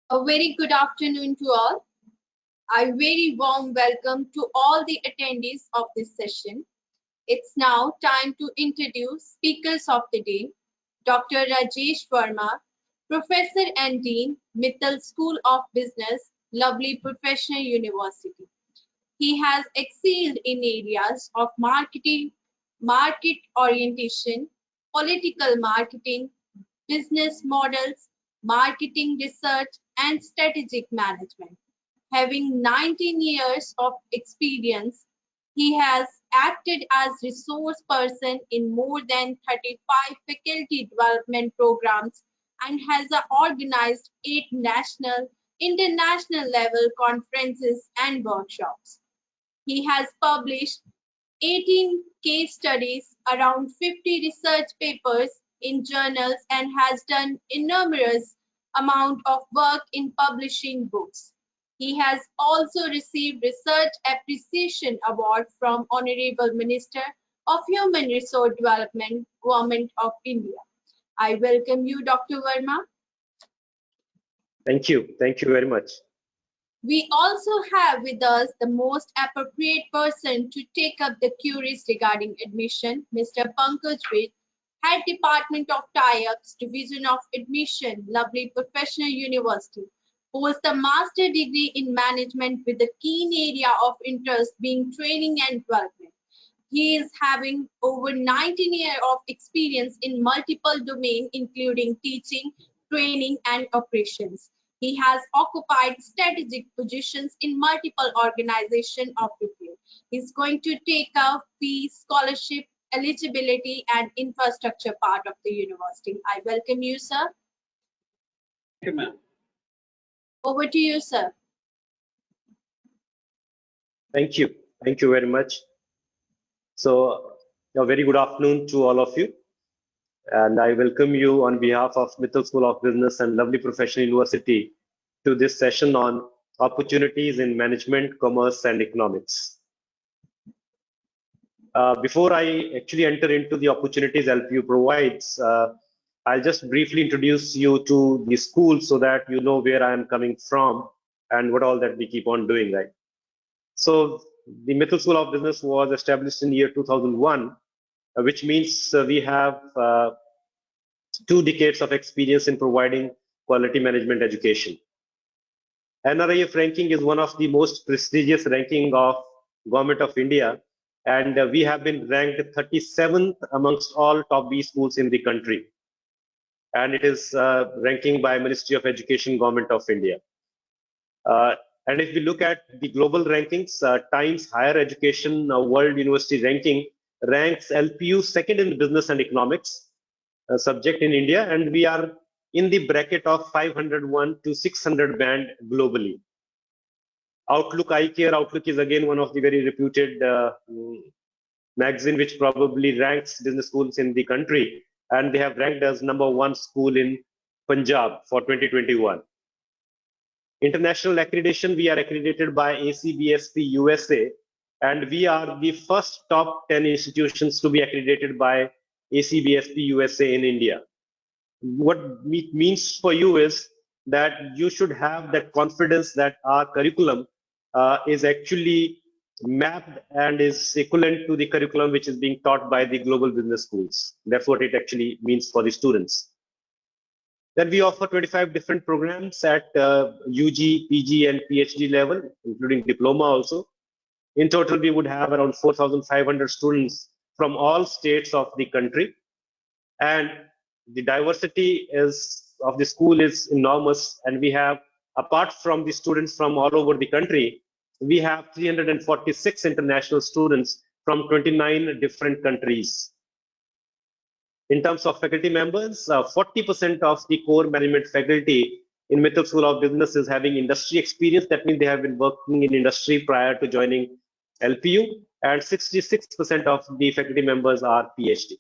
A very good afternoon to all. A very warm welcome to all the attendees of this session. It's now time to introduce speakers of the day. Dr. Rajesh Verma, Professor and Dean, Mittal School of Business, Lovely Professional University. He has excelled in areas of marketing, market orientation, political marketing, business models, marketing research, and strategic management. Having 19 years of experience, he has acted as resource person in more than 35 faculty development programs and has organized 8 national, international level conferences and workshops. He has published 18 case studies, around 50 research papers in journals, and has done enormous amount of work in publishing books. He has also received Research Appreciation Award from Honorable Minister of Human Resource Development, Government of India. I welcome you, Dr. Verma. Thank you. Thank you very much. We also have with us the most appropriate person to take up the queries regarding admission, Mr. Pankaj Ved, Head Department of Tie-Ups, Division of Admission, Lovely Professional University, holds the Master Degree in Management with a keen area of interest being training and development. He is having over 19 years of experience in multiple domains, including teaching, training, and operations. He has occupied strategic positions in multiple organizations of the field. He's going to take up fees, scholarship, eligibility, and infrastructure part of the university. I welcome you, sir. Thank you, ma'am. Over to you, sir. Thank you. Thank you very much. So, a very good afternoon to all of you. And I welcome you on behalf of Mittal School of Business and Lovely Professional University to this session on opportunities in management, commerce, and economics. Before I actually enter into the opportunities LPU provides, I'll just briefly introduce you to the school so that you know where I am coming from and what all that we keep on doing, right? So the Mittal School of Business was established in the year 2001, which means we have 2 decades of experience in providing quality management education. NRIF ranking is one of the most prestigious ranking of Government of India, and we have been ranked 37th amongst all top B schools in the country. And it is ranking by Ministry of Education, Government of India. And if we look at the global rankings, Times Higher Education World University Ranking ranks LPU second in business and economics subject in India, and we are in the bracket of 501 to 600 band globally. Outlook iCare, Outlook is again one of the very reputed magazine which probably ranks business schools in the country, and they have ranked as #1 school in Punjab for 2021. International accreditation, we are accredited by ACBSP USA, and we are the first top 10 institutions to be accredited by ACBSP USA in India. What it means for you is that you should have that confidence that our curriculum is actually mapped and is equivalent to the curriculum which is being taught by the global business schools. That's what it actually means for the students. Then we offer 25 different programs at UG, PG, and PhD level, including diploma also. In total, we would have around 4,500 students from all states of the country. And the diversity of the school is enormous. And we have, apart from the students from all over the country, we have 346 international students from 29 different countries. In terms of faculty members, 40% of the core management faculty in Mittal School of Business is having industry experience. That means they have been working in industry prior to joining LPU, and 66% of the faculty members are PhD.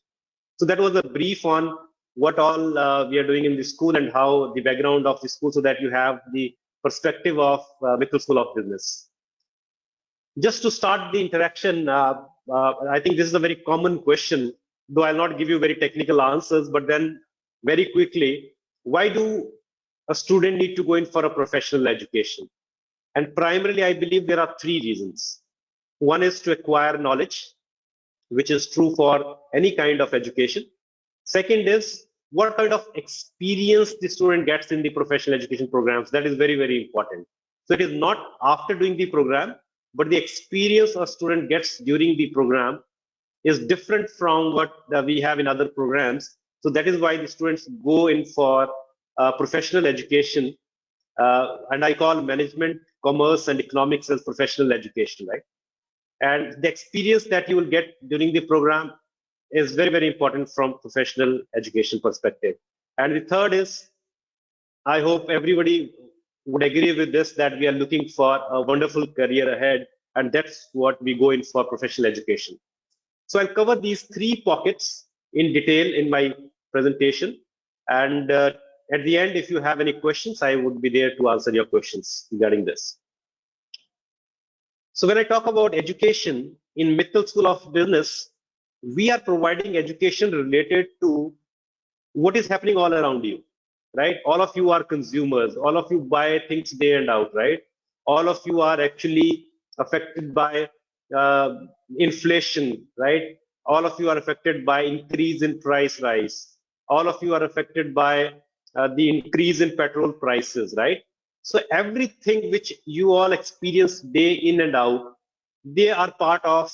So that was a brief on what all we are doing in the school and how the background of the school, so that you have the perspective of Mittal School of Business. Just to start the interaction, I think this is a very common question, though I'll not give you very technical answers, but then very quickly, why do a student need to go in for a professional education? And primarily, I believe there are three reasons. One is to acquire knowledge, which is true for any kind of education. Second is what kind of experience the student gets in the professional education programs. That is very, very important. So it is not after doing the program, but the experience a student gets during the program is different from what we have in other programs. So that is why the students go in for professional education, and I call management, commerce, and economics as professional education, right? And the experience that you will get during the program is very, very important from professional education perspective. And the third is, I hope everybody would agree with this, that we are looking for a wonderful career ahead, and that's what we go in for professional education. So I'll cover these three pockets in detail in my presentation. And at the end, if you have any questions, I would be there to answer your questions regarding this. So when I talk about education in Mittal School of Business, we are providing education related to what is happening all around you, right? All of you are consumers. All of you buy things day and out, right? All of you are actually affected by inflation, right? All of you are affected by increase in price rise. All of you are affected by the increase in petrol prices, right? So everything which you all experience day in and out, they are part of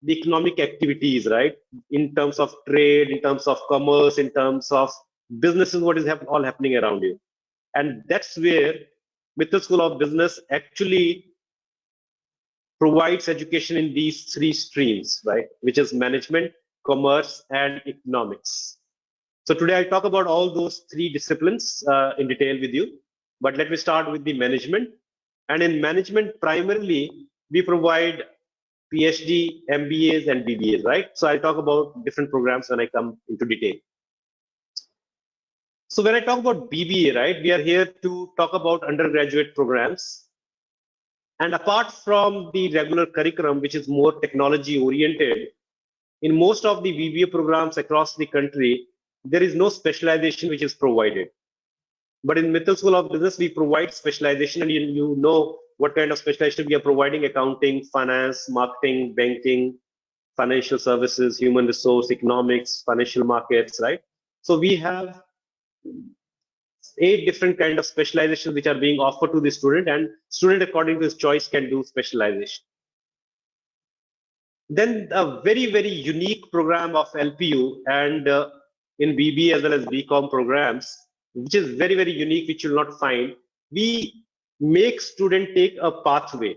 the economic activities, right? In terms of trade, in terms of commerce, in terms of businesses, what is all happening around you. And that's where Mittal School of Business actually provides education in these three streams, right? Which is management, commerce, and economics. So today I'll talk about all those three disciplines in detail with you. But let me start with the management. And in management, primarily, we provide PhD, MBAs, and BBAs, right? So I'll talk about different programs when I come into detail. So when I talk about BBA, right, we are here to talk about undergraduate programs. And apart from the regular curriculum, which is more technology oriented, in most of the BBA programs across the country, there is no specialization which is provided. But in Mittal School of Business, we provide specialization, and you know what kind of specialization we are providing: accounting, finance, marketing, banking, financial services, human resource, economics, financial markets, right? So we have 8 different kind of specializations which are being offered to the student, and student according to his choice can do specialization. Then a very, very unique program of LPU and in BB as well as BCom programs, which is very, very unique, which you'll not find. We make student take a pathway.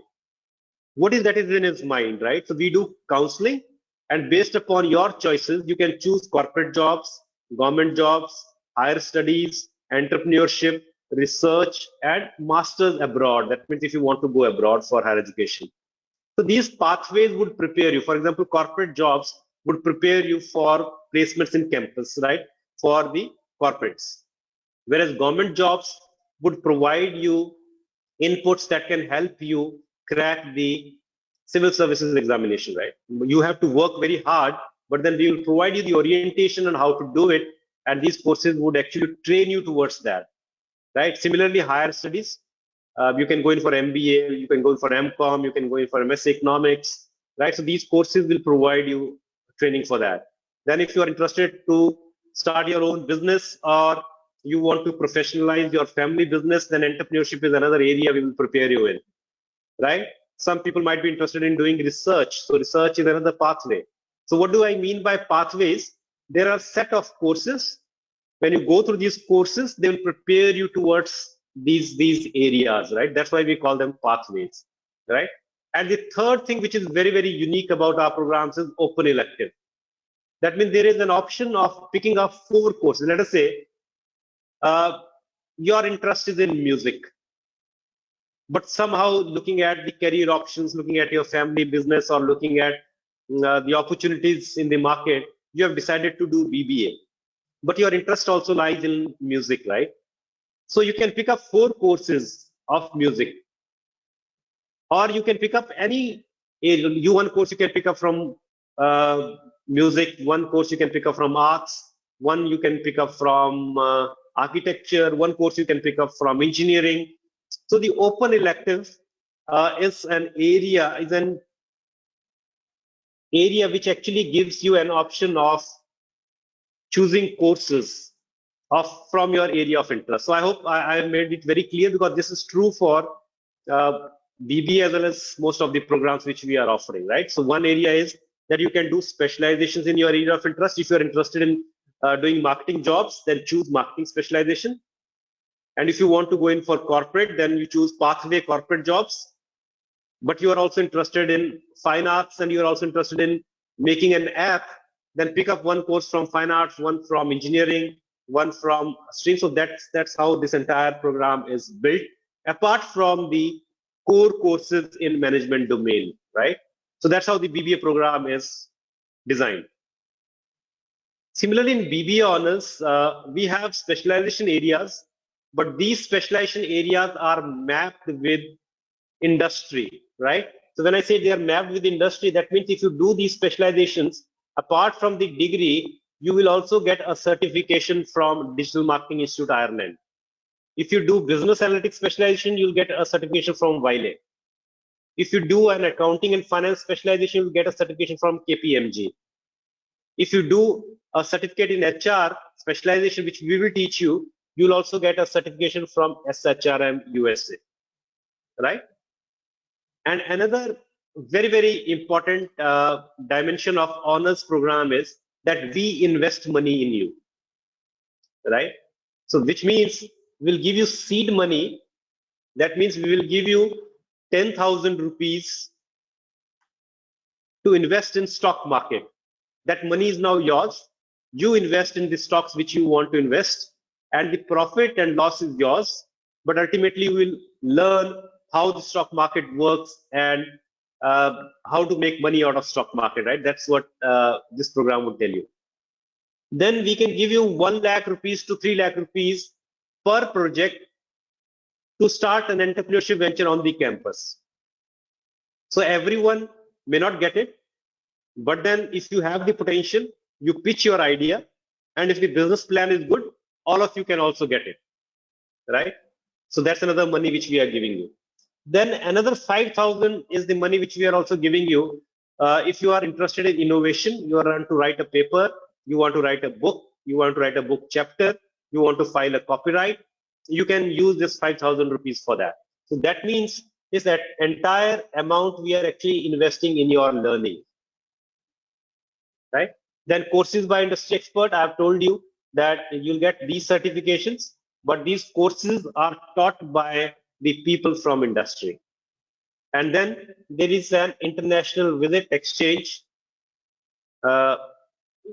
What is that is in his mind, right? So we do counseling, and based upon your choices, you can choose corporate jobs, government jobs, higher studies, entrepreneurship, research, and masters abroad. That means if you want to go abroad for higher education. So these pathways would prepare you. For example, corporate jobs would prepare you for placements in campus, right? For the corporates. Whereas government jobs would provide you inputs that can help you crack the civil services examination, right? You have to work very hard, but then we will provide you the orientation on how to do it, and these courses would actually train you towards that, right? Similarly, higher studies, you can go in for MBA, you can go in for MCom, you can go in for MSc Economics, right? So these courses will provide you training for that. Then if you are interested to start your own business, or you want to professionalize your family business, then entrepreneurship is another area we will prepare you in, right? Some people might be interested in doing research. So research is another pathway. So what do I mean by pathways? There are set of courses. When you go through these courses, they will prepare you towards these areas, right? That's why we call them pathways, right? And the third thing which is very, very unique about our programs is open elective. That means there is an option of picking up 4 courses. Let us say your interest is in music, but somehow looking at the career options, looking at your family business, or looking at the opportunities in the market, you have decided to do BBA. But your interest also lies in music, right? So you can pick up 4 courses of music, or you can pick up any one course you can pick up from music, one course you can pick up from arts, one you can pick up from architecture, one course you can pick up from engineering. So the open elective is an area which actually gives you an option of choosing courses from your area of interest. So I hope I have made it very clear, because this is true for BBA as well as most of the programs which we are offering, right? So one area is that you can do specializations in your area of interest. If you're interested in doing marketing jobs, then choose marketing specialization. And if you want to go in for corporate, then you choose pathway corporate jobs. But you are also interested in fine arts and you are also interested in making an app, then pick up one course from fine arts, one from engineering, one from stream. So that's how this entire program is built, apart from the core courses in management domain, right? So that's how the BBA program is designed. Similarly, in BBA honors, we have specialization areas, but these specialization areas are mapped with industry, right? So when I say they are mapped with industry, that means if you do these specializations, apart from the degree, you will also get a certification from Digital Marketing Institute Ireland. If you do business analytics specialization, you'll get a certification from Wiley. If you do an accounting and finance specialization, you'll get a certification from KPMG. If you do a certificate in HR specialization, which we will teach you, you'll also get a certification from SHRM USA, right? And another very important dimension of honors program is that we invest money in you, right? So which means we'll give you seed money. That means we will give you 10,000 rupees to invest in stock market. That money is now yours. You invest in the stocks which you want to invest, and the profit and loss is yours. But ultimately, you will learn how the stock market works and how to make money out of stock market, right? That's what this program would tell you. Then we can give you 1 lakh rupees to 3 lakh rupees per project to start an entrepreneurship venture on the campus. So everyone may not get it, but then if you have the potential, you pitch your idea, and if the business plan is good, all of you can also get it, right? So that's another money which we are giving you. Then another 5,000 is the money which we are also giving you. If you are interested in innovation, you want to write a paper, you want to write a book, you want to write a book chapter, you want to file a copyright, you can use this 5,000 rupees for that. So that means is that entire amount we are actually investing in your learning, right? Then courses by industry expert, I have told you that you'll get these certifications, but these courses are taught by the people from industry. And then there is an international visit exchange,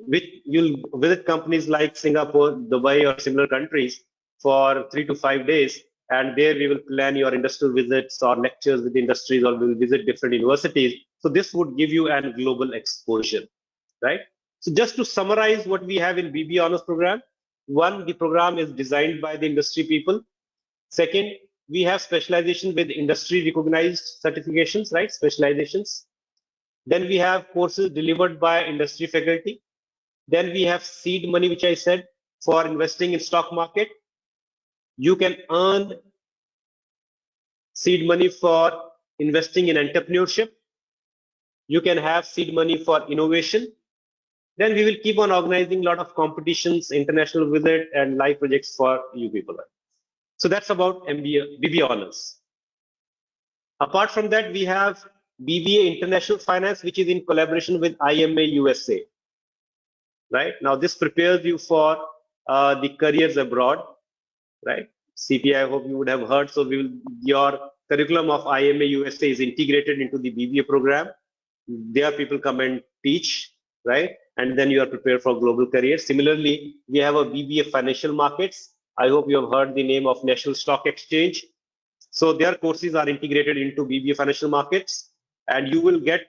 which you'll visit companies like Singapore, Dubai, or similar countries for 3 to 5 days. And there we will plan your industrial visits or lectures with industries, or we will visit different universities. So this would give you a global exposure, right? So just to summarize what we have in BBA Honors program, one, the program is designed by the industry people. Second, we have specialization with industry recognized certifications, right? Specializations. Then we have courses delivered by industry faculty. Then we have seed money, which I said, for investing in stock market. You can earn seed money for investing in entrepreneurship. You can have seed money for innovation. Then we will keep on organizing a lot of competitions, international visit, and live projects for you people. So that's about BBA Honors. Apart from that, we have BBA International Finance, which is in collaboration with IMA USA. Right now, this prepares you for the careers abroad, right? CPI, I hope you would have heard. So your curriculum of IMA USA is integrated into the BBA program. There people come and teach, right? And then you are prepared for global careers. Similarly, we have a BBA Financial Markets. I hope you have heard the name of National Stock Exchange. So their courses are integrated into BBA Financial Markets, and you will get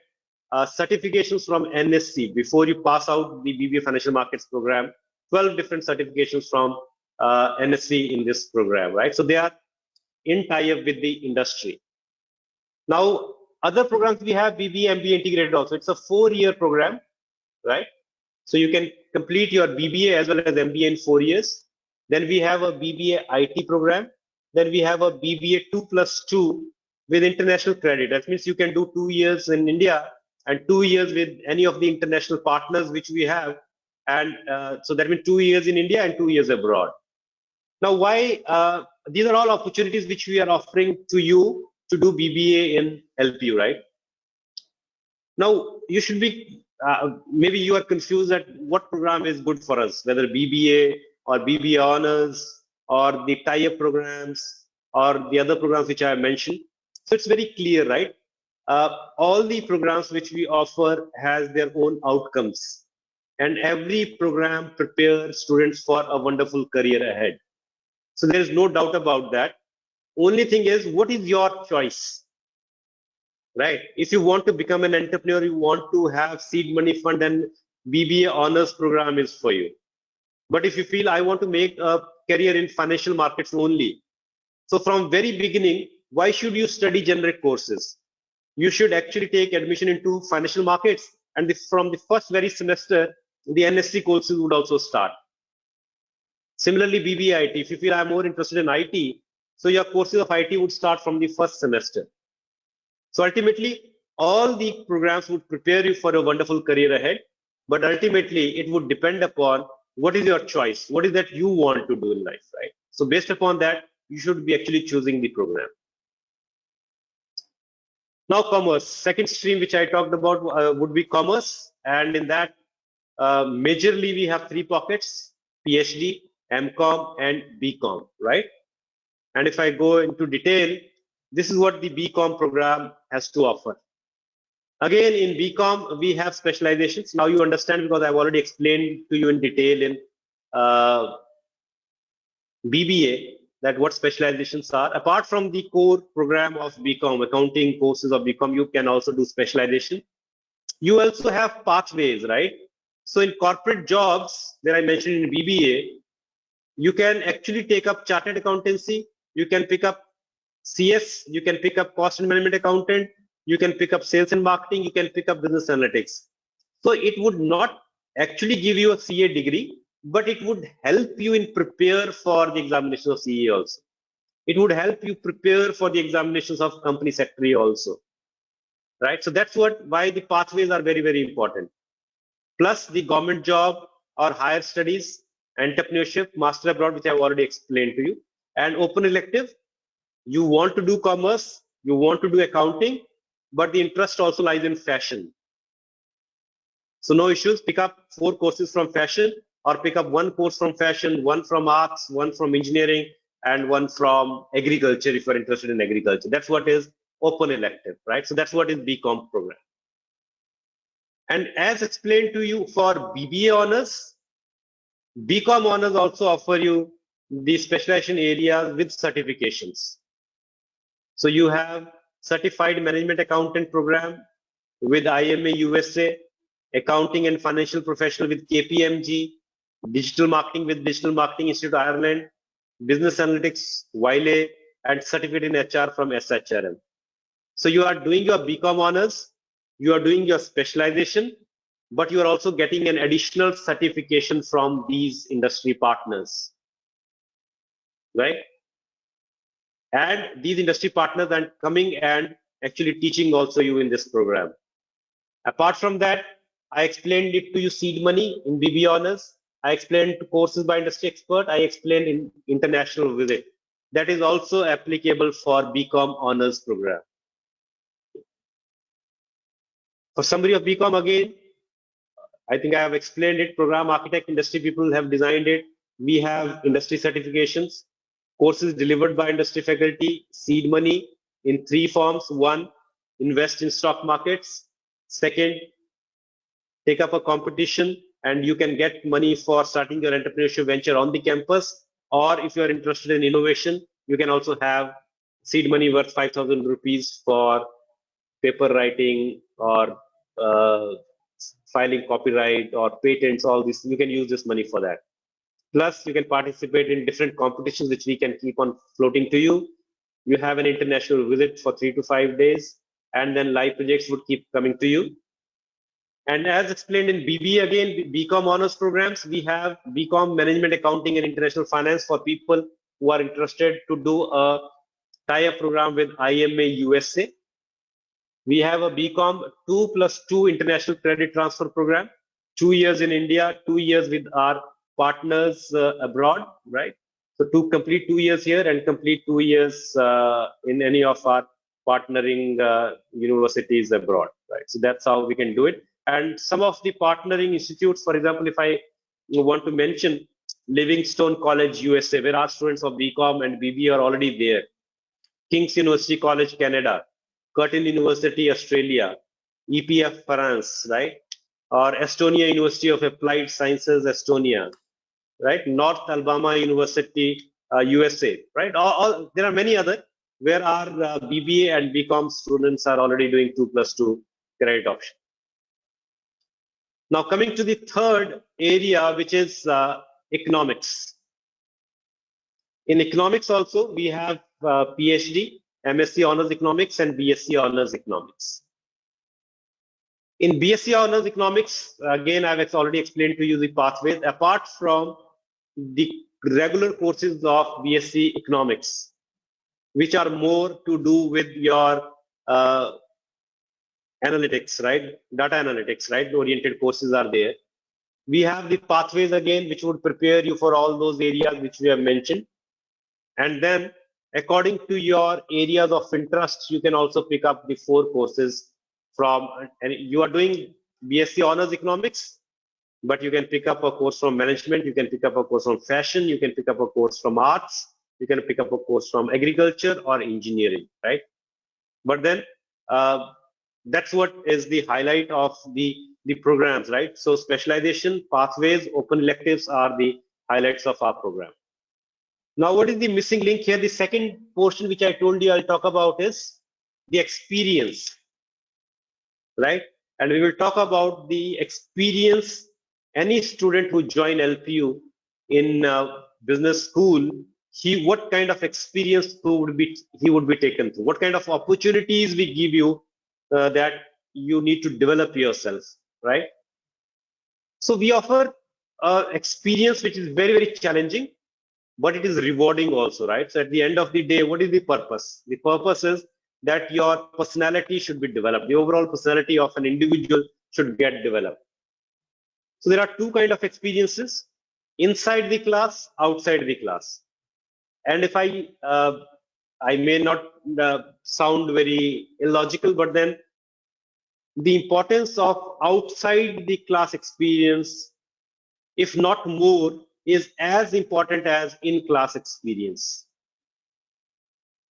certifications from NSC before you pass out the BBA Financial Markets program. 12 different certifications from NSC in this program, right? So they are in tie-up with the industry. Now, other programs we have BBA MBA integrated also. It's a 4-year program, right? So you can complete your BBA as well as MBA in 4 years. Then we have a BBA IT program. Then we have a BBA 2+2 with international credit. That means you can do 2 years in India and 2 years with any of the international partners which we have. And so that means 2 years in India and 2 years abroad. Now, why? These are all opportunities which we are offering to you to do BBA in LPU, right? Now, you should be, maybe you are confused at what program is good for us, whether BBA or BBA honors or the tie-up programs or the other programs which I have mentioned. So it's very clear, right? All the programs which we offer has their own outcomes, and every program prepares students for a wonderful career ahead. So there is no doubt about that. Only thing is, what is your choice? Right? If you want to become an entrepreneur, you want to have seed money fund, then BBA honors program is for you. But if you feel I want to make a career in financial markets only, so from very beginning, why should you study generic courses? You should actually take admission into financial markets, and from the first very semester, the NSC courses would also start. Similarly, BBA IT, if you feel I'm more interested in IT, so your courses of IT would start from the first semester. So ultimately, all the programs would prepare you for a wonderful career ahead, but ultimately it would depend upon what is your choice, what is that you want to do in life, right? So based upon that, you should be actually choosing the program. Now commerce, second stream which I talked about would be commerce, and in that majorly we have 3 pockets: PhD, MCom, and BCom, right? And if I go into detail, this is what the BCom program has to offer. Again, in BCom, we have specializations. Now you understand because I've already explained to you in detail in BBA that what specializations are. Apart from the core program of BCom, accounting courses of BCom, you can also do specialization. You also have pathways, right? So in corporate jobs that I mentioned in BBA, you can actually take up chartered accountancy, you can pick up CS, you can pick up cost and management accountant, you can pick up sales and marketing, you can pick up business analytics. So it would not actually give you a CA degree, but it would help you in prepare for the examinations of CA also. It would help you prepare for the examinations of company secretary also, right? So that's why the pathways are very, very important. Plus the government job or higher studies, entrepreneurship, master abroad, which I've already explained to you, and open elective. You want to do commerce, you want to do accounting, but the interest also lies in fashion. So no issues, pick up 4 courses from fashion, or pick up 1 course from fashion, 1 from arts, 1 from engineering, and 1 from agriculture if you're interested in agriculture. That's what is open elective, right? So that's what is BCom program. And as explained to you for BBA honors, BCom honors also offer you the specialization areas with certifications. So you have certified management accountant program with IMA USA, accounting and financial professional with KPMG, digital marketing with Digital Marketing Institute Ireland, business analytics, Wiley, and certificate in HR from SHRM. So you are doing your BCom honors, you are doing your specialization, but you are also getting an additional certification from these industry partners, right? And these industry partners are coming and actually teaching also you in this program. Apart from that, I explained it to you seed money in BB honors. I explained courses by industry expert. I explained in international visit. That is also applicable for BCom honors program. For summary of BCom again, I think I have explained it. Program architect, industry people have designed it. We have industry certifications, courses delivered by industry faculty, seed money in 3 forms. 1, invest in stock markets. 2nd, take up a competition and you can get money for starting your entrepreneurship venture on the campus. Or if you are interested in innovation, you can also have seed money worth 5,000 rupees for paper writing or filing copyright or patents, all this. You can use this money for that. Plus, you can participate in different competitions, which we can keep on floating to you. You have an international visit for 3 to 5 days, and then live projects would keep coming to you. And as explained in BBA again, BCom honors programs, we have BCom Management Accounting and International Finance for people who are interested to do a tie-up program with IMA USA. We have a BCom 2+2 International Credit Transfer Program, 2 years in India, 2 years with our partners abroad, right? So to complete 2 years here and complete 2 years in any of our partnering universities abroad, right? So that's how we can do it. And some of the partnering institutes, for example, if I want to mention Livingstone College USA, where our students of BCom and BBA are already there. King's University College, Canada, Curtin University, Australia, EPF France, right? Or Estonia University of Applied Sciences, Estonia, right? North Alabama University, USA, right? There are many other where our BBA and BCom students are already doing 2+2 credit option. Now coming to the third area, which is economics. In economics also, we have PhD, MSc Honors Economics and BSc Honors Economics. In BSc Honors Economics, again, I've already explained to you the pathways. Apart from the regular courses of BSc Economics, which are more to do with your analytics, right? Data analytics, right? Oriented courses are there. We have the pathways again, which would prepare you for all those areas which we have mentioned. And then according to your areas of interest, you can also pick up the 4 courses from, and you are doing BSc Honors Economics, but you can pick up a course from management, you can pick up a course from fashion, you can pick up a course from arts, you can pick up a course from agriculture or engineering, right? But then that's what is the highlight of the programs, right? So specialization, pathways, open electives are the highlights of our program. Now, what is the missing link here? The second portion which I told you I'll talk about is the experience, right? And we will talk about the experience. Any student who join LPU in business school, what kind of experience he would be taken through? What kind of opportunities we give you that you need to develop yourself, right? So we offer experience which is very, very challenging, but it is rewarding also, right? So at the end of the day, what is the purpose? The purpose is that your personality should be developed. The overall personality of an individual should get developed. So there are 2 kinds of experiences: inside the class, outside the class. And if I may not sound very illogical, but then the importance of outside the class experience, if not more, is as important as in-class experience.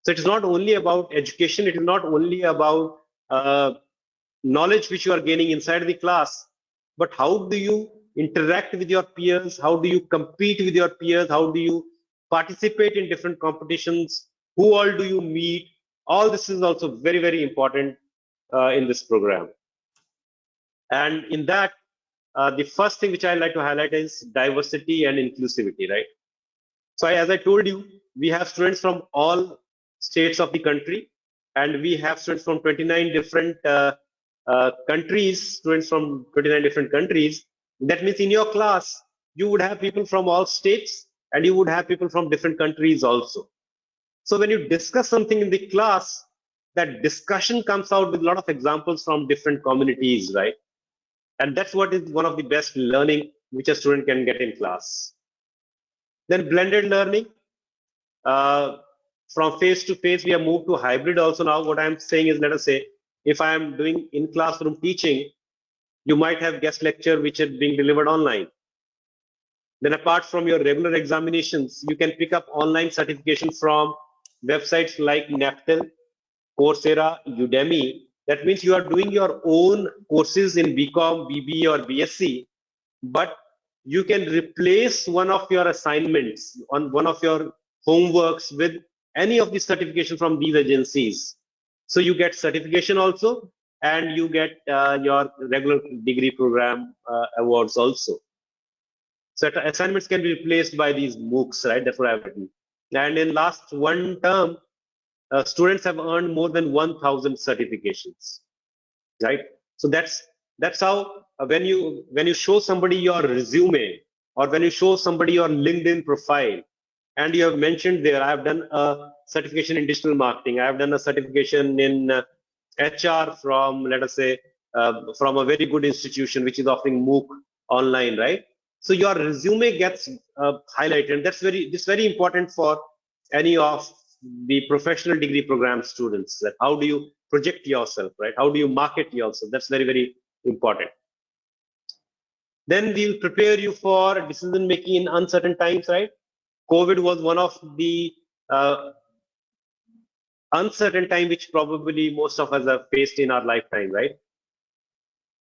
So it is not only about education, it is not only about knowledge which you are gaining inside the class, but how do you interact with your peers, how do you compete with your peers, how do you participate in different competitions, who all do you meet. All this is also very, very important in this program. And in that, the first thing which I like to highlight is diversity and inclusivity, right? So as I told you, we have students from all states of the country, and we have students from 29 different countries, students from 29 different countries. That means in your class, you would have people from all states, and you would have people from different countries also. So when you discuss something in the class, that discussion comes out with a lot of examples from different communities, right? And that's what is one of the best learning which a student can get in class. Then blended learning. From face to face, we have moved to hybrid also now. What I'm saying is, let us say, if I am doing in classroom teaching, you might have guest lecture which is being delivered online. Then apart from your regular examinations, you can pick up online certification from websites like Naptel, Coursera, Udemy. That means you are doing your own courses in BCom, BBA or BSc, but you can replace one of your assignments on one of your homeworks with any of the certification from these agencies. So you get certification also, and you get your regular degree program awards also. So assignments can be replaced by these MOOCs, right? That's what I've written. And in last one term, students have earned more than 1,000 certifications, right? So that's That's how when you show somebody your resume, or when you show somebody your LinkedIn profile, and you have mentioned there, I have done a certification in digital marketing, I have done a certification in HR from, let us say, from a very good institution which is offering MOOC online, right? So your resume gets highlighted. This is very important for any of the professional degree program students. That how do you project yourself, right? How do you market yourself? That's very important. Then we'll prepare you for decision making in uncertain times, right? COVID was one of the uncertain time which probably most of us have faced in our lifetime, right?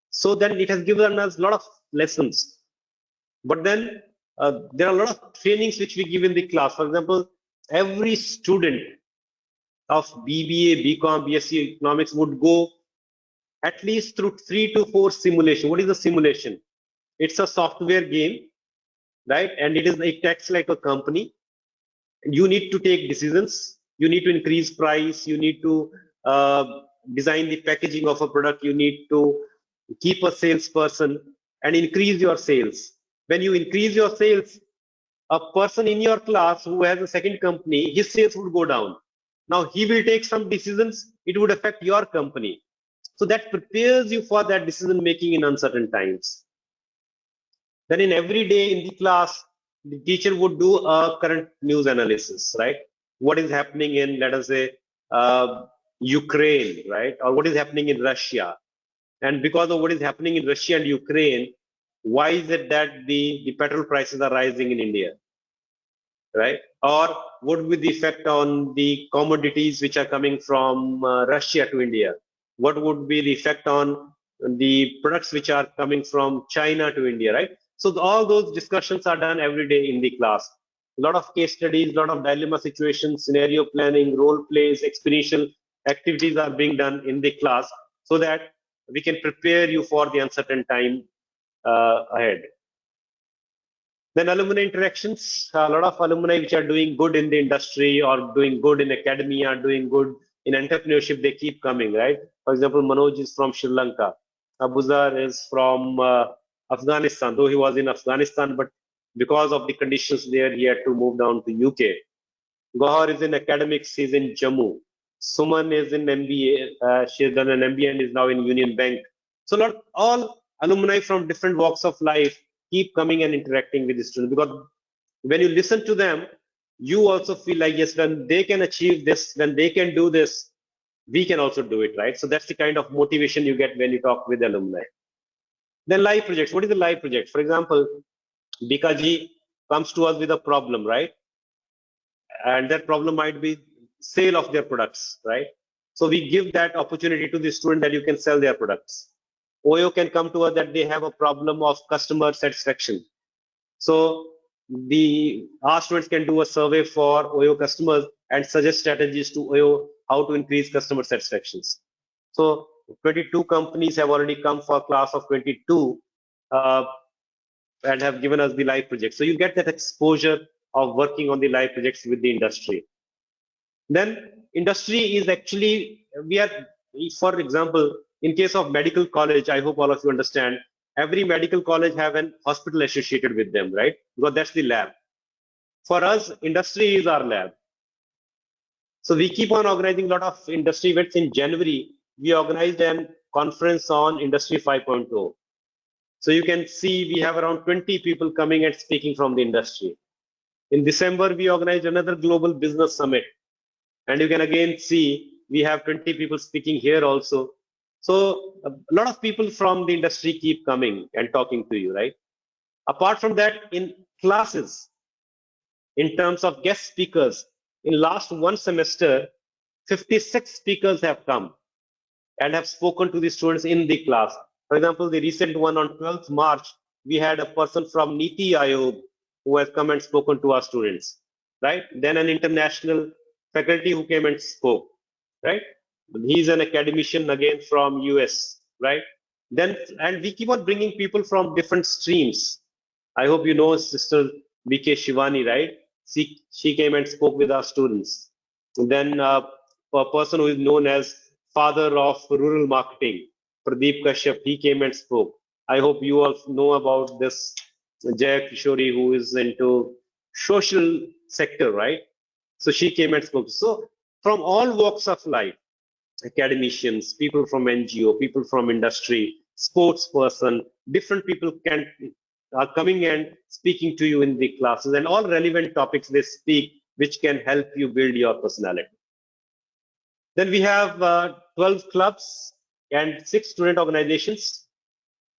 So then it has given us a lot of lessons. But then there are a lot of trainings which we give in the class. For example, every student of BBA, BCom, BSc economics would go at least through 3 to 4 simulation. What is a simulation? It's a software game, right? And it acts like a company. You need to take decisions. You need to increase price. You need to design the packaging of a product. You need to keep a salesperson and increase your sales. When you increase your sales, a person in your class who has a second company, his sales would go down. Now he will take some decisions. It would affect your company. So that prepares you for that decision making in uncertain times. Then in every day in the class, the teacher would do a current news analysis, right? What is happening in, let us say, Ukraine, right? Or what is happening in Russia? And because of what is happening in Russia and Ukraine, why is it that the petrol prices are rising in India, right? Or what would be the effect on the commodities which are coming from Russia to India? What would be the effect on the products which are coming from China to India, right? So all those discussions are done every day in the class. A lot of case studies, a lot of dilemma situations, scenario planning, role plays, experiential activities are being done in the class so that we can prepare you for the uncertain time ahead. Then alumni interactions, a lot of alumni which are doing good in the industry or doing good in academia, doing good in entrepreneurship, they keep coming, right? For example, Manoj is from Sri Lanka. Abuzar is from Afghanistan, though he was in Afghanistan, but because of the conditions there, he had to move down to UK. Gohar is in academics, he's in Jammu. Suman is in MBA, she has done an MBA and is now in Union Bank. So all alumni from different walks of life keep coming and interacting with the students, because when you listen to them, you also feel like, yes, when they can achieve this, when they can do this, we can also do it, right? So that's the kind of motivation you get when you talk with alumni. Then live projects. What is a live project? For example, Bikaji comes to us with a problem, right? And that problem might be sale of their products, right? So we give that opportunity to the student that you can sell their products. OYO can come to us that they have a problem of customer satisfaction. So our students can do a survey for OYO customers and suggest strategies to OYO how to increase customer satisfactions. So 22 companies have already come for class of 22 and have given us the live project. So you get that exposure of working on the live projects with the industry. Then industry is actually, for example, in case of medical college, I hope all of you understand, every medical college have an hospital associated with them, right? Because that's the lab. For us, industry is our lab. So we keep on organizing a lot of industry events. In January, we organized a conference on Industry 5.0. So you can see we have around 20 people coming and speaking from the industry. In December, we organized another global business summit. And you can again see we have 20 people speaking here also. So a lot of people from the industry keep coming and talking to you, right? Apart from that, in classes, in terms of guest speakers, in last one semester, 56 speakers have come and have spoken to the students in the class. For example, the recent one on 12th March, we had a person from Niti Aayog who has come and spoken to our students, right? Then an international faculty who came and spoke, right? He's an academician again from US, right? Then, and we keep on bringing people from different streams. I hope you know Sister BK Shivani, right? She came and spoke with our students. And then a person who is known as father of rural marketing, Pradeep Kashyap, he came and spoke. I hope you all know about this Jaya Kishori, who is into social sector, right? So she came and spoke. So from all walks of life, academicians, people from NGO, people from industry, sports person, different people are coming and speaking to you in the classes, and all relevant topics they speak, which can help you build your personality. Then we have 12 clubs and 6 student organizations,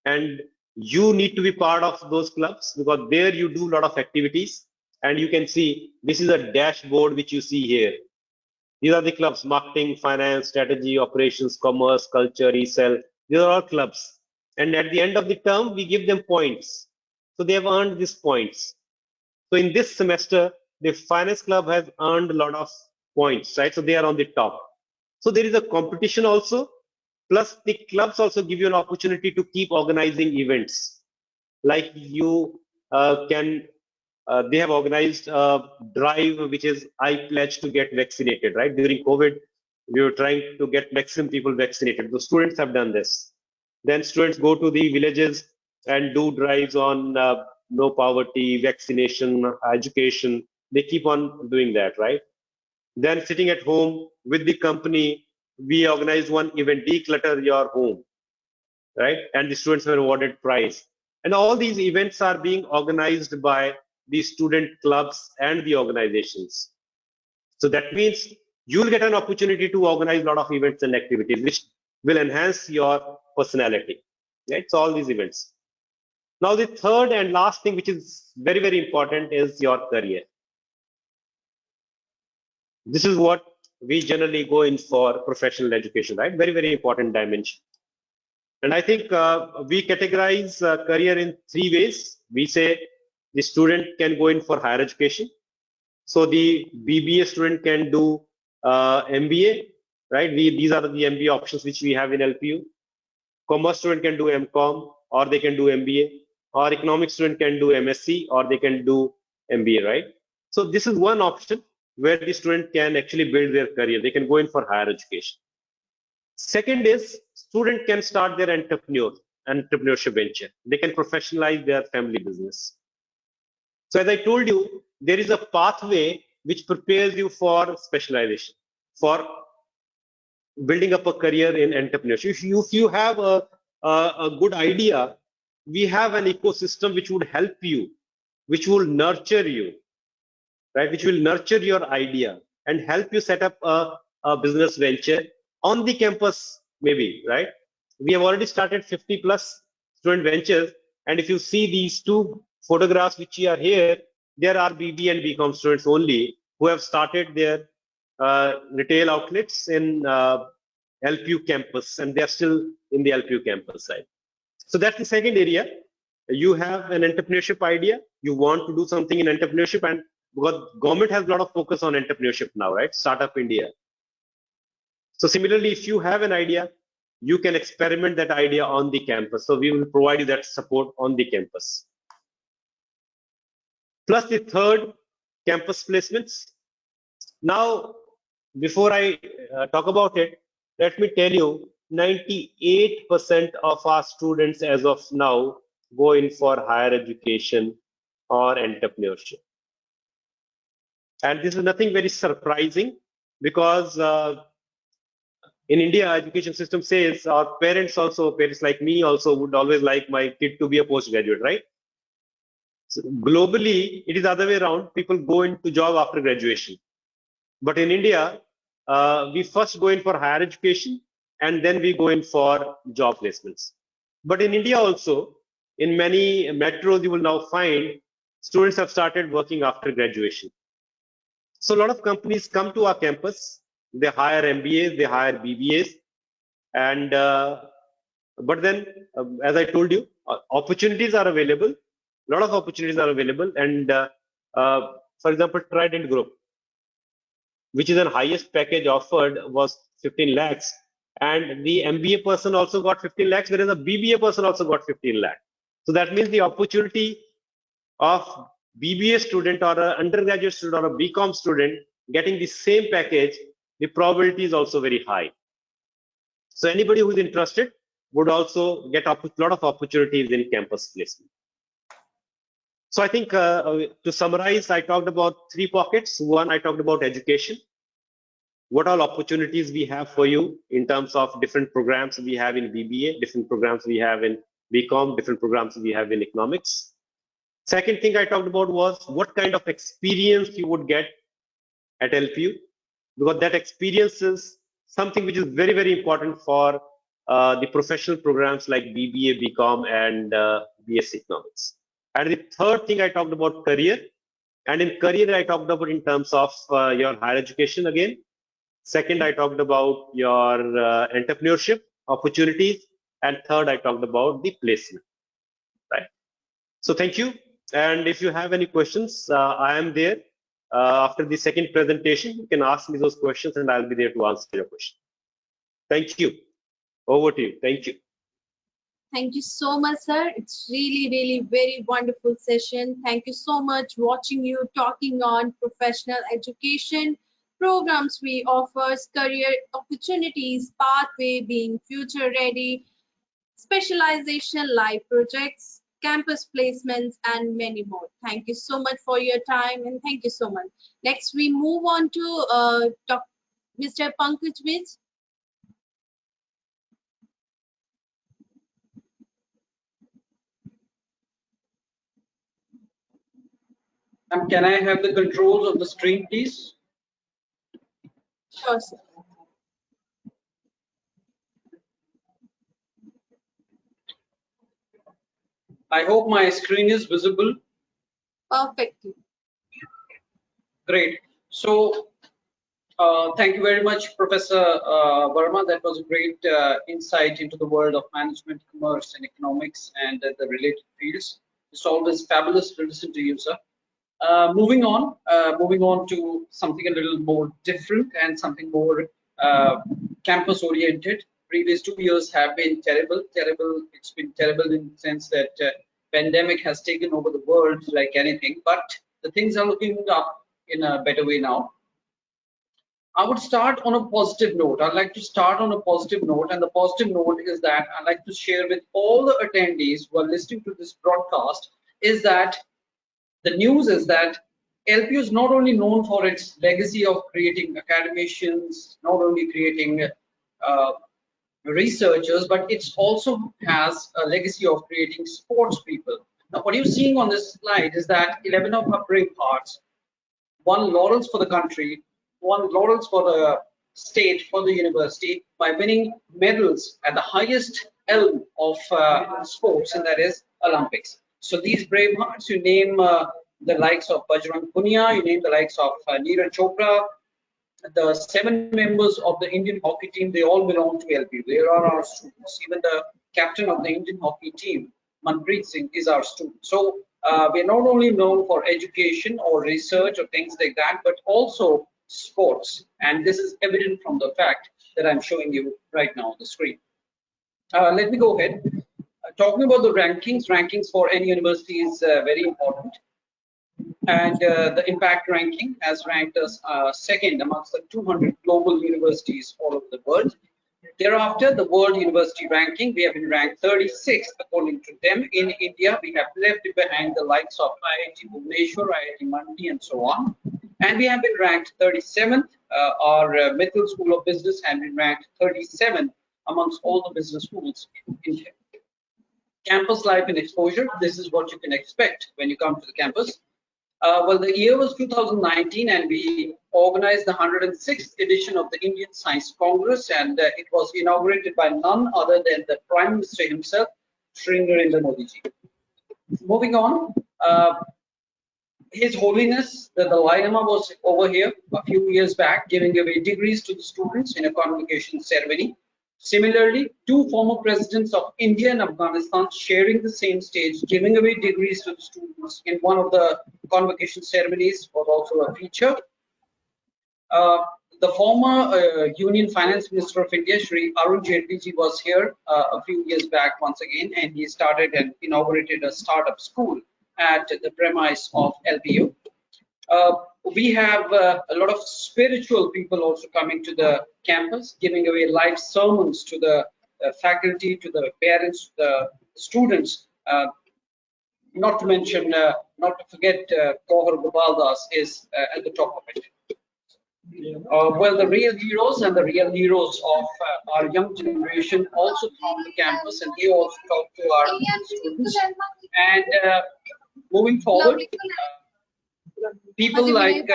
and you need to be part of those clubs because there you do a lot of activities, and you can see this is a dashboard which you see here. These are the clubs: marketing, finance, strategy, operations, commerce, culture, resell. These are all clubs. And at the end of the term, we give them points. So they have earned these points. So in this semester, the finance club has earned a lot of points, right? So they are on the top. So there is a competition also. Plus, the clubs also give you an opportunity to keep organizing events. Like you can they have organized a drive which is I pledge to get vaccinated, right? During COVID, we were trying to get maximum people vaccinated. The students have done this. Then students go to the villages and do drives on no poverty, vaccination, education. They keep on doing that, right? Then sitting at home with the company, we organize one event, declutter your home, right? And the students were awarded prize. And all these events are being organized by the student clubs and the organizations. So that means you'll get an opportunity to organize a lot of events and activities, which will enhance your personality, right? So all these events. Now, the third and last thing, which is very, very important, is your career. This is what we generally go in for professional education, right? Very, very important dimension. And I think we categorize career in 3 ways. We say the student can go in for higher education. So the BBA student can do MBA, right? These are the MBA options which we have in LPU. Commerce student can do MCOM, or they can do MBA, or economic student can do MSc, or they can do MBA, right? So this is one option where the student can actually build their career. They can go in for higher education. Second is student can start their entrepreneurship venture. They can professionalize their family business. So as I told you, there is a pathway which prepares you for specialization, for building up a career in entrepreneurship. If you have a good idea, we have an ecosystem which would help you, which will nurture you, right? Which will nurture your idea and help you set up a business venture on the campus, maybe, right? We have already started 50 plus student ventures. And if you see these 2 photographs which are here, there are BB and BCom students only who have started their retail outlets in LPU campus, and they are still in the LPU campus side. So that's the second area. You have an entrepreneurship idea, you want to do something in entrepreneurship, and because government has a lot of focus on entrepreneurship now, right? Startup India. So similarly, if you have an idea, you can experiment that idea on the campus. So we will provide you that support on the campus. Plus the third, campus placements. Now, before I talk about it, let me tell you, 98% of our students as of now go in for higher education or entrepreneurship. And this is nothing very surprising because in India, education system says our parents like me also would always like my kid to be a postgraduate, right? So globally, it is the other way around. People go into job after graduation. But in India, we first go in for higher education and then we go in for job placements. But in India also, in many metros, you will now find students have started working after graduation. So a lot of companies come to our campus, they hire MBAs, they hire BBAs, and but then, as I told you, opportunities are available. A lot of opportunities are available, and for example, Trident Group, which is the highest package offered, was 15 lakhs, and the MBA person also got 15 lakhs, whereas a BBA person also got 15 lakhs. So that means the opportunity of BBA student or an undergraduate student or a BCom student getting the same package, the probability is also very high. So anybody who is interested, would also get a lot of opportunities in campus placement. So I think to summarize, I talked about 3 pockets. One, I talked about education. What all opportunities we have for you in terms of different programs we have in BBA, different programs we have in BCom, different programs we have in economics. Second thing I talked about was what kind of experience you would get at LPU, because that experience is something which is very, very important for the professional programs like BBA, BCom, and BSc Economics. And the third thing I talked about career. And in career, I talked about in terms of your higher education again. Second, I talked about your entrepreneurship opportunities. And third, I talked about the placement, right? So thank you. And if you have any questions, I am there. After the second presentation, you can ask me those questions and I'll be there to answer your question. Thank you. Over to you. Thank you. Thank you so much, sir. It's really very wonderful session. Thank you so much watching you talking on professional education programs we offer, career opportunities, pathway being future ready, specialization, live projects, campus placements, and many more. Thank you so much for your time and thank you so much. Next, we move on to Mr. Pankaj Vij. Can I have the controls of the screen, please? Sure, sir. I hope my screen is visible. Perfectly. Great. So, thank you very much, Professor Verma. That was a great insight into the world of management, commerce, and economics, and the related fields. It's always fabulous to listen to you, sir. Moving on to something a little more different and something more campus oriented. Previous 2 years have been terrible. It's been terrible in the sense that pandemic has taken over the world like anything, but the things are looking up in a better way now. I would start on a positive note. I'd like to start on a positive note, and the positive note is that I'd like to share with all the attendees who are listening to this broadcast is that the news is that LPU is not only known for its legacy of creating academicians, not only creating researchers, but it also has a legacy of creating sports people. Now, what you're seeing on this slide is that 11 of our brave hearts won laurels for the country, won laurels for the state, for the university by winning medals at the highest elm of sports, and that is Olympics. So these brave hearts, you name the likes of Bajrang Punia, you name the likes of Neeraj Chopra, the 7 members of the Indian hockey team, they all belong to LPU. They are our students. Even the captain of the Indian hockey team, Manpreet Singh, is our student. So we're not only known for education or research or things like that, but also sports. And this is evident from the fact that I'm showing you right now on the screen. Let me go ahead. Talking about the rankings for any university is very important. And the impact ranking has ranked us second amongst the 200 global universities all over the world. Thereafter, the World University Ranking, we have been ranked 36th according to them. In India, we have left behind the likes of IIT Bhubaneswar, IIT Mandi, and so on. And we have been ranked 37th. Our Mithil School of Business has been ranked 37th amongst all the business schools in India. Campus life and exposure, this is what you can expect when you come to the campus. Well, the year was 2019, and we organized the 106th edition of the Indian Science Congress, and it was inaugurated by none other than the Prime Minister himself, Shri Narendra Modi ji. Moving on, His Holiness, the Dalai Lama was over here a few years back, giving away degrees to the students in a convocation ceremony. Similarly, 2 former presidents of India and Afghanistan sharing the same stage, giving away degrees to the students in one of the convocation ceremonies was also a feature. The former Union Finance Minister of India, Shri Arun Jaitley ji, was here a few years back once again, and he started and inaugurated a startup school at the premise of LPU. We have a lot of spiritual people also coming to the campus, giving away live sermons to the faculty, to the parents, the students, not to mention, not to forget, Kohar Gopaldas is at the top of it. Well, the real heroes and the real heroes of our young generation also come to campus, and they also talk to our students. And moving forward, people like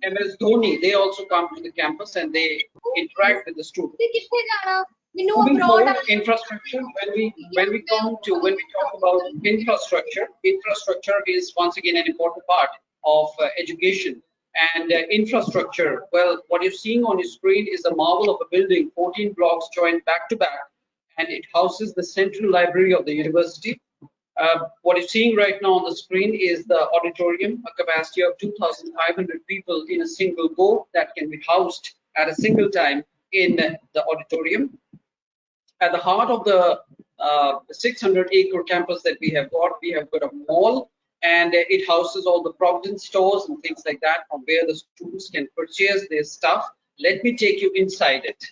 MS Dhoni, they also come to the campus and they interact with the students. Moving forward, infrastructure. When we talk about infrastructure, infrastructure is once again an important part of education. And infrastructure, well, what you're seeing on your screen is a marvel of a building, 14 blocks joined back to back, and it houses the central library of the university. What you're seeing right now on the screen is the auditorium, a capacity of 2,500 people in a single go that can be housed at a single time in the auditorium. At the heart of the 600-acre campus that we have got a mall, and it houses all the Providence stores and things like that, from where the students can purchase their stuff. Let me take you inside it.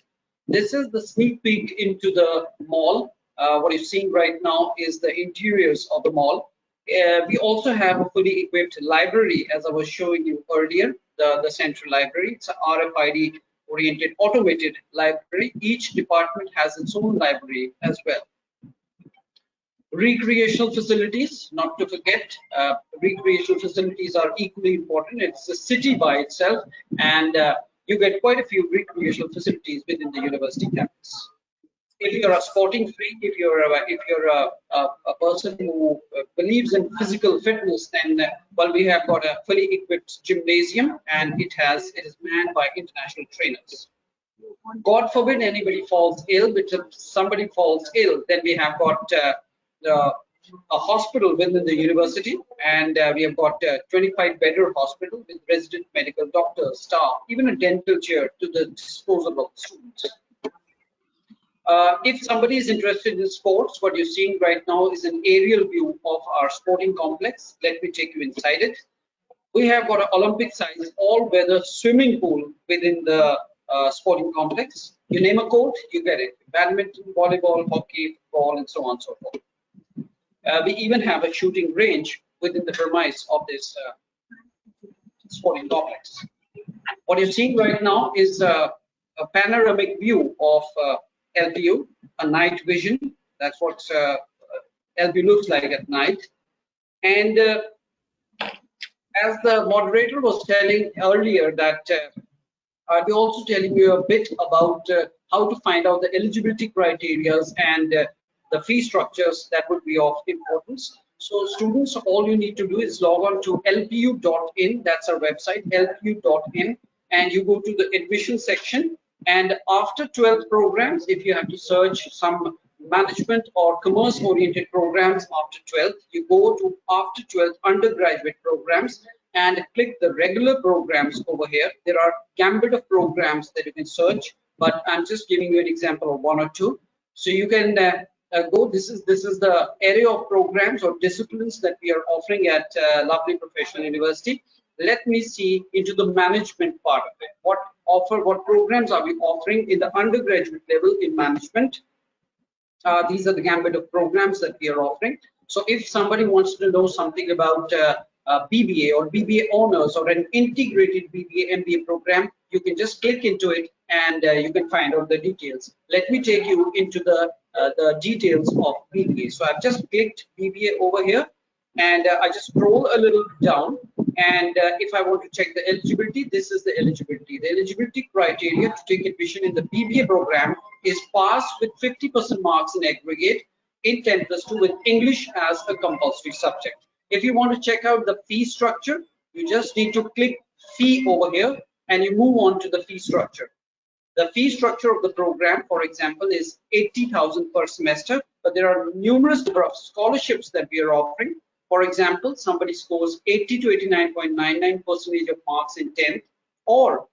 This is the sneak peek into the mall. What you're seeing right now is the interiors of the mall. We also have a fully equipped library, as I was showing you earlier, the central library. It's an RFID oriented automated library. Each department has its own library as well. Recreational facilities, not to forget, recreational facilities are equally important. It's a city by itself, and you get quite a few recreational facilities within the university campus. If you're a sporting freak, if you're a person who believes in physical fitness, then well, we have got a fully equipped gymnasium, and it is manned by international trainers. God forbid anybody falls ill, but if somebody falls ill, then we have got a hospital within the university, and we have got a 25-bedder hospital with resident medical doctors, staff, even a dental chair to the disposal of students. If somebody is interested in sports, what you're seeing right now is an aerial view of our sporting complex. Let me take you inside it. We have got an Olympic-sized all-weather swimming pool within the sporting complex. You name a court, you get it. Badminton, volleyball, hockey, football, and so on and so forth. We even have a shooting range within the premise of this sporting complex. What you're seeing right now is a panoramic view of LPU, a night vision. That's what LPU looks like at night. And as the moderator was telling earlier, that I'll be also telling you a bit about how to find out the eligibility criteria and the fee structures that would be of importance. So students, all you need to do is log on to lpu.in. That's our website, lpu.in, and you go to the admission section. And after 12 programs, if you have to search some management or commerce oriented programs after 12th, you go to after 12th undergraduate programs and click the regular programs over here. There are gambit of programs that you can search, but I'm just giving you an example of one or two. So you can go. This is the area of programs or disciplines that we are offering at Lovely Professional University. Let me see into the management part of it. What programs are we offering in the undergraduate level in management? These are the gambit of programs that we are offering. So if somebody wants to know something about BBA or BBA honors or an integrated BBA MBA program, you can just click into it and you can find out the details. Let me take you into the details of BBA. So I've just clicked BBA over here, and I just scroll a little down, and if I want to check the eligibility, this is the eligibility. The eligibility criteria to take admission in the BBA program is pass with 50% marks in aggregate in 10+2 with English as a compulsory subject. If you want to check out the fee structure, you just need to click fee over here and you move on to the fee structure. The fee structure of the program, for example, is 80,000 per semester, but there are numerous number of scholarships that we are offering. For example, somebody scores 80 to 89.99% of marks in 10th, or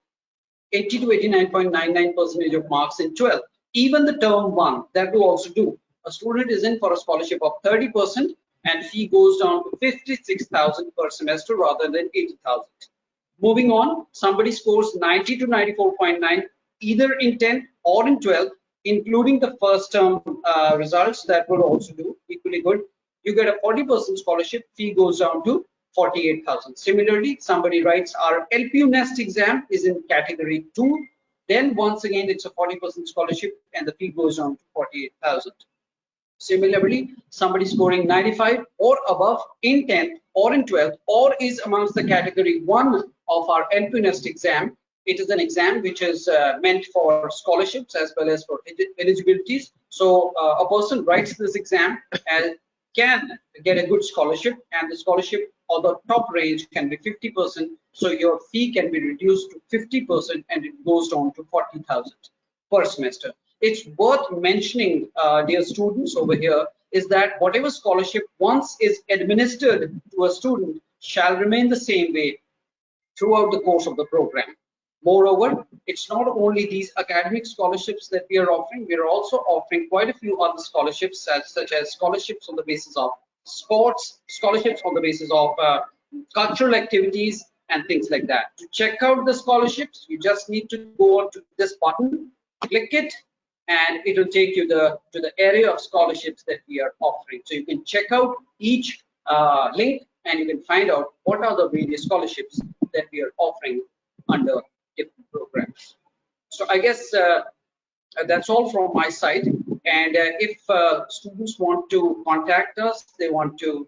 80 to 89.99% of marks in 12th. Even the term 1, that will also do. A student is in for a scholarship of 30%, and fee goes down to 56,000 per semester rather than 80,000. Moving on, somebody scores 90 to 94.9 either in 10th or in 12th. including the first term results that will also do equally good. You get a 40% scholarship, fee goes down to 48,000. Similarly, somebody writes our LPU Nest exam is in category 2, then once again it's a 40% scholarship and the fee goes down to 48,000. Similarly, somebody scoring 95 or above in 10th or in 12th or is amongst the category 1 of our LPU Nest exam. It is an exam which is meant for scholarships as well as for eligibilities. So a person writes this exam and can get a good scholarship, and the scholarship or the top range can be 50%. So your fee can be reduced to 50% and it goes down to 40,000 per semester. It's worth mentioning, dear students over here, is that whatever scholarship once is administered to a student shall remain the same way throughout the course of the program. Moreover, it's not only these academic scholarships that we are offering, we are also offering quite a few other scholarships, such as scholarships on the basis of sports, scholarships on the basis of cultural activities, and things like that. To check out the scholarships, you just need to go on to this button, click it, and it will take you to the area of scholarships that we are offering. So you can check out each link and you can find out what are the various scholarships that we are offering under different programs. So I guess that's all from my side. And if students want to contact us, they want to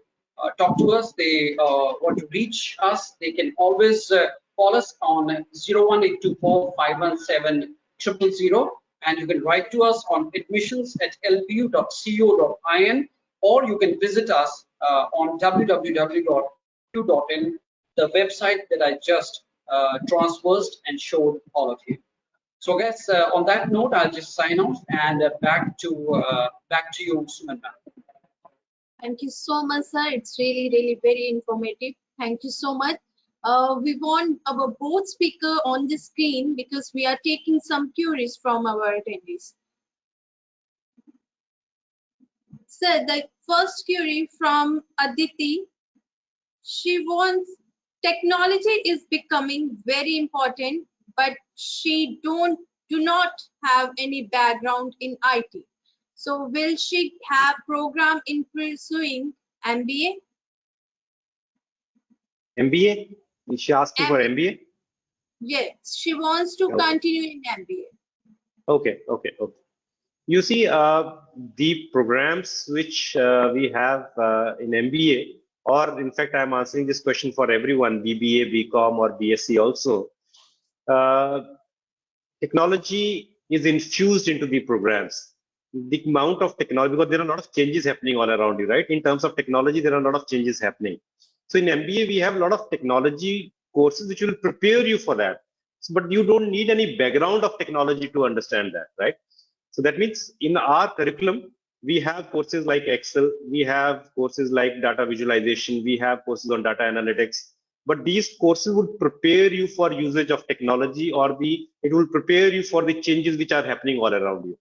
talk to us, they want to reach us, they can always call us on 01824 517 000, and you can write to us on admissions@lpu.co.in, or you can visit us on www.lpu.in, the website that I just transversed and showed all of you. So guys, on that note, I'll just sign off and back to you, Suman ma'am. Thank you so much, sir. It's really very informative. Thank you so much. We want our both speaker on the screen because we are taking some queries from our attendees. Sir, the first query from Aditi. She wants, technology is becoming very important, but she do not have any background in IT. So will she have program in pursuing MBA? MBA? Is she asking for MBA? Yes, she wants to continue in MBA. Okay. You see, the programs which we have in MBA, or in fact, I'm answering this question for everyone, BBA, BCom, or BSc also. Technology is infused into the programs. The amount of technology, because there are a lot of changes happening all around you, right? In terms of technology, there are a lot of changes happening. So in MBA, we have a lot of technology courses which will prepare you for that. But you don't need any background of technology to understand that, right? So that means in our curriculum, we have courses like Excel, we have courses like data visualization, we have courses on data analytics. But these courses would prepare you for usage of technology, or it will prepare you for the changes which are happening all around you.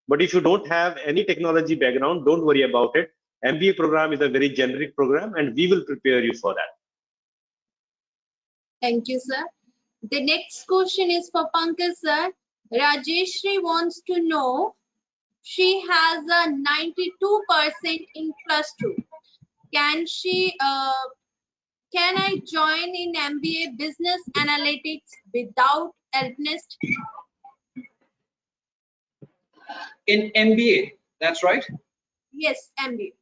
But if you don't have any technology background, don't worry about it. MBA program is a very generic program and we will prepare you for that. Thank you, sir. The next question is for Pankaj, sir. Rajeshri wants to know, she has a 92% in +2. Can I join in MBA Business Analytics without LPNest? In MBA, that's right? Yes, MBA.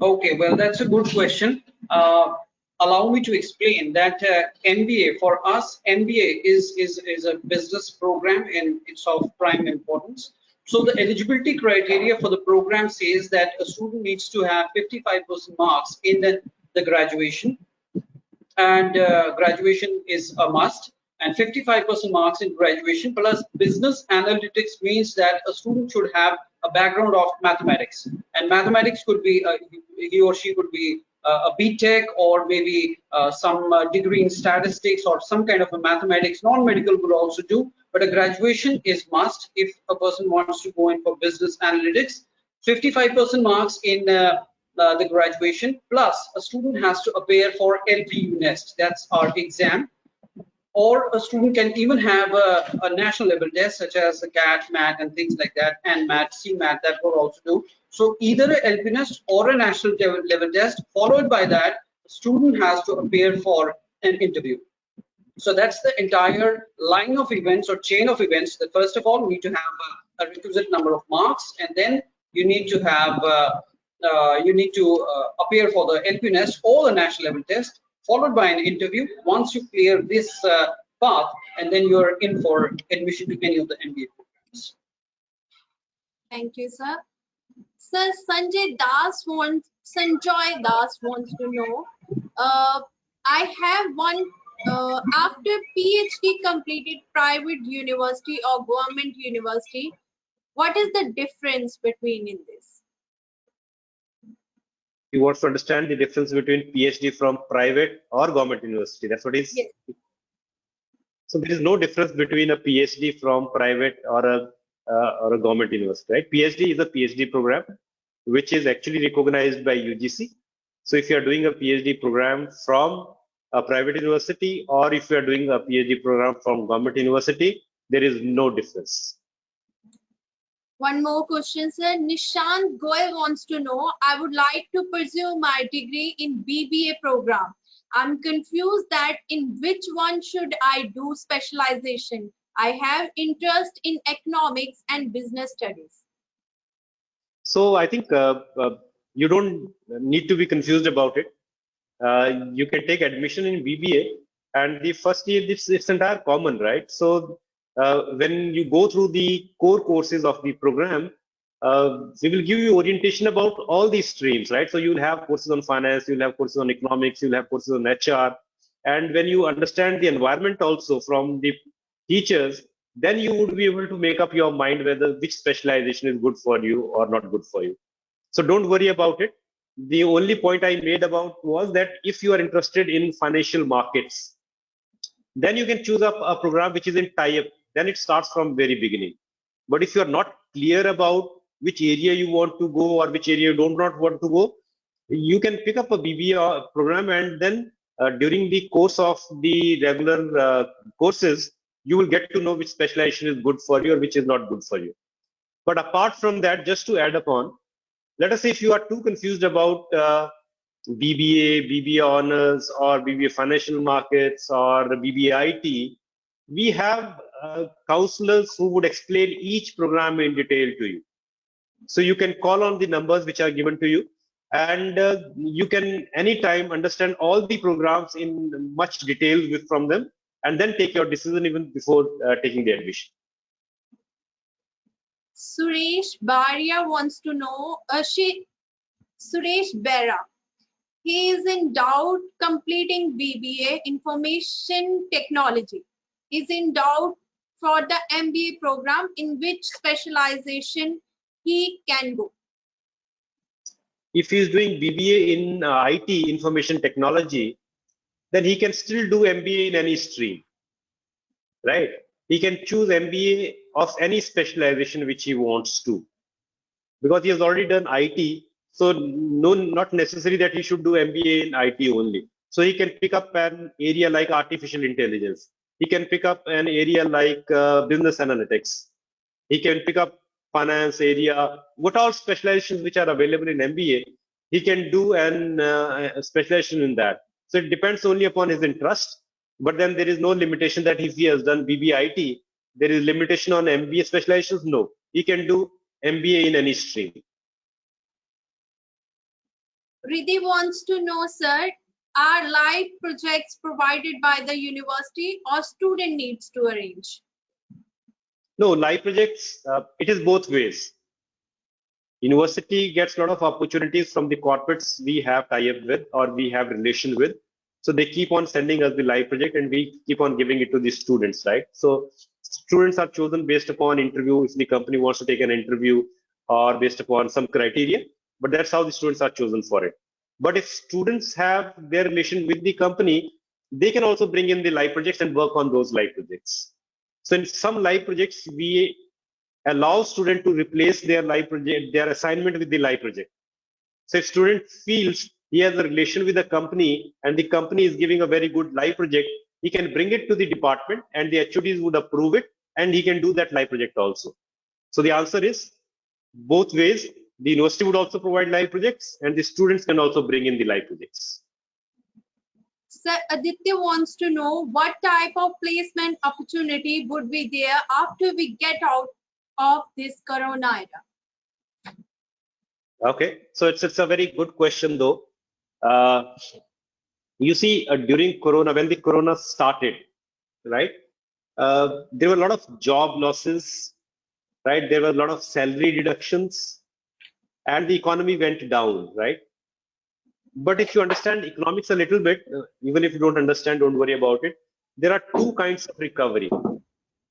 Okay, well, that's a good question. Allow me to explain that MBA, for us, MBA is a business program and it's of prime importance. So the eligibility criteria for the program says that a student needs to have 55% marks in the graduation, and graduation is a must, and 55% marks in graduation plus business analytics means that a student should have a background of mathematics, and mathematics could be he or she could be a BTech, or maybe some degree in statistics or some kind of a mathematics. Non-medical will also do, but a graduation is must if a person wants to go in for business analytics. 55% marks in the graduation, plus a student has to appear for LPU Nest. That's our exam. or a student can even have a national level test such as the CAT, MAT, and things like that, and MAT, CMAT that will also do. So either a LP test or a national level test, followed by that, the student has to appear for an interview. So that's the entire line of events or chain of events. That first of all, you need to have a requisite number of marks, and then you need to have appear for the LP test or the national level test, followed by an interview. Once you clear this path, and then you're in for admission to any of the MBA programs. Thank you, sir. Sir, Sanjoy Das wants to know, I have one, after PhD completed private university or government university, what is the difference between in this? He wants to understand the difference between PhD from private or government university. That's what he's. Yes. So there is no difference between a PhD from private or a government university, right? PhD is a PhD program which is actually recognized by UGC. So if you are doing a PhD program from a private university, or if you are doing a PhD program from government university, there is no difference. One more question, sir. Nishant Goyal wants to know, I would like to pursue my degree in BBA program. I'm confused that in which one should I do specialization. I have interest in economics and business studies. So I think you don't need to be confused about it. You can take admission in BBA, and the first year it's entire common, right? So when you go through the core courses of the program, we will give you orientation about all these streams, right? So you'll have courses on finance, you'll have courses on economics, you'll have courses on HR, and when you understand the environment also from the teachers, then you would be able to make up your mind whether which specialization is good for you or not good for you. So don't worry about it. The only point I made about was that if you are interested in financial markets, then you can choose a program which is in tie-up. Then it starts from very beginning. But if you are not clear about which area you want to go or which area you do not want to go, you can pick up a BBA program, and then during the course of the regular courses, you will get to know which specialization is good for you or which is not good for you. But apart from that, just to add upon, let us say if you are too confused about BBA, BBA honors, or BBA financial markets, or BBA IT, we have counselors who would explain each program in detail to you. So you can call on the numbers which are given to you, and you can anytime understand all the programs in much detail from them, and then take your decision even before taking the admission. Suresh Baria wants to know, Suresh Bera, he is in doubt completing BBA Information Technology. He's in doubt for the MBA program, in which specialization he can go. If he is doing BBA in IT, Information Technology, then he can still do MBA in any stream, right? He can choose MBA of any specialization which he wants to, because he has already done IT. So no, not necessary that he should do MBA in IT only. So he can pick up an area like artificial intelligence. He can pick up an area like business analytics. He can pick up finance area. What all specializations which are available in MBA, he can do an specialization in that. So it depends only upon his interest. But then there is no limitation that if he has done BBIT, there is limitation on MBA specializations. No, he can do MBA in any stream. Riddhi wants to know, sir, are live projects provided by the university or student needs to arrange? No, live projects, it is both ways. University gets a lot of opportunities from the corporates we have tie-up with or we have relation with. So they keep on sending us the live project, and we keep on giving it to the students, right? So students are chosen based upon interview, if the company wants to take an interview, or based upon some criteria, but that's how the students are chosen for it. But if students have their relation with the company, they can also bring in the live projects and work on those live projects. So in some live projects, we allow student to replace their live project, their assignment with the live project. So if student feels he has a relation with the company and the company is giving a very good live project, he can bring it to the department and the HODs would approve it, and he can do that live project also. So the answer is both ways. The university would also provide live projects, and the students can also bring in the live projects. Sir, Aditya wants to know what type of placement opportunity would be there after we get out of this corona era. Okay, so it's a very good question though. You see, during Corona, when the Corona started, right, there were a lot of job losses, right? There were a lot of salary deductions, and the economy went down, right? But if you understand economics a little bit, even if you don't understand, don't worry about it. There are two kinds of recovery.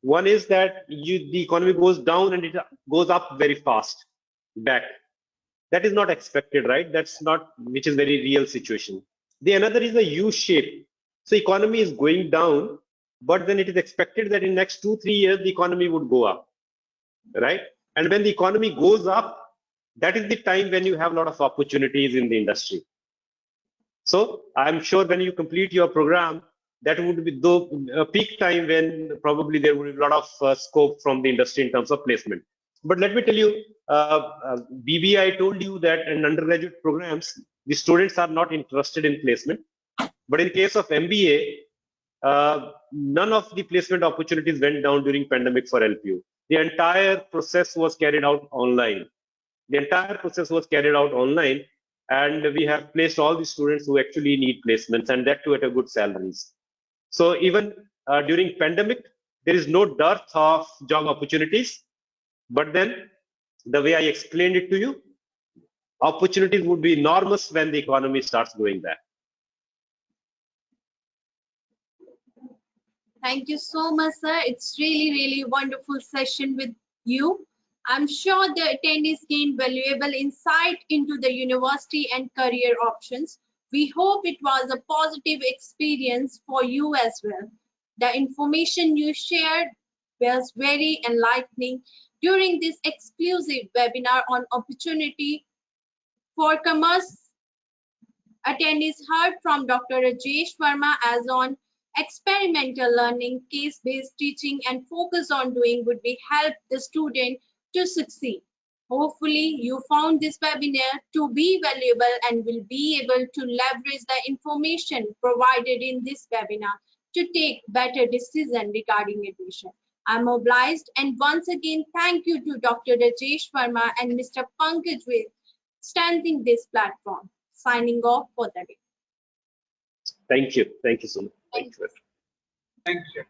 One is that the economy goes down and it goes up very fast back. That is not expected, right? That's not, which is very real situation. The another is a U shape. So economy is going down, but then it is expected that in next 2-3 years the economy would go up, right? And when the economy goes up, that is the time when you have a lot of opportunities in the industry. So I'm sure when you complete your program, that would be the peak time when probably there would be a lot of scope from the industry in terms of placement. But let me tell you, BBI told you that in undergraduate programs, the students are not interested in placement. But in case of MBA, none of the placement opportunities went down during pandemic for LPU. The entire process was carried out online. The entire process was carried out online, and we have placed all the students who actually need placements, and that too at a good salaries. So even during pandemic, there is no dearth of job opportunities. But then, the way I explained it to you, opportunities would be enormous when the economy starts going back. Thank you so much, sir. It's really wonderful session with you. I'm sure the attendees gained valuable insight into the university and career options. We hope it was a positive experience for you as well. The information you shared was very enlightening during this exclusive webinar on opportunity for commerce. Attendees heard from Dr. Rajesh Verma as on experimental learning, case-based teaching, and focus on doing would be help the student to succeed. Hopefully, you found this webinar to be valuable and will be able to leverage the information provided in this webinar to take better decisions regarding admission. I'm obliged, and once again, thank you to Dr. Rajesh Verma and Mr. Pankaj with strengthening this platform. Signing off for the day. Thank you. Thank you so much. Thank you. Thank you.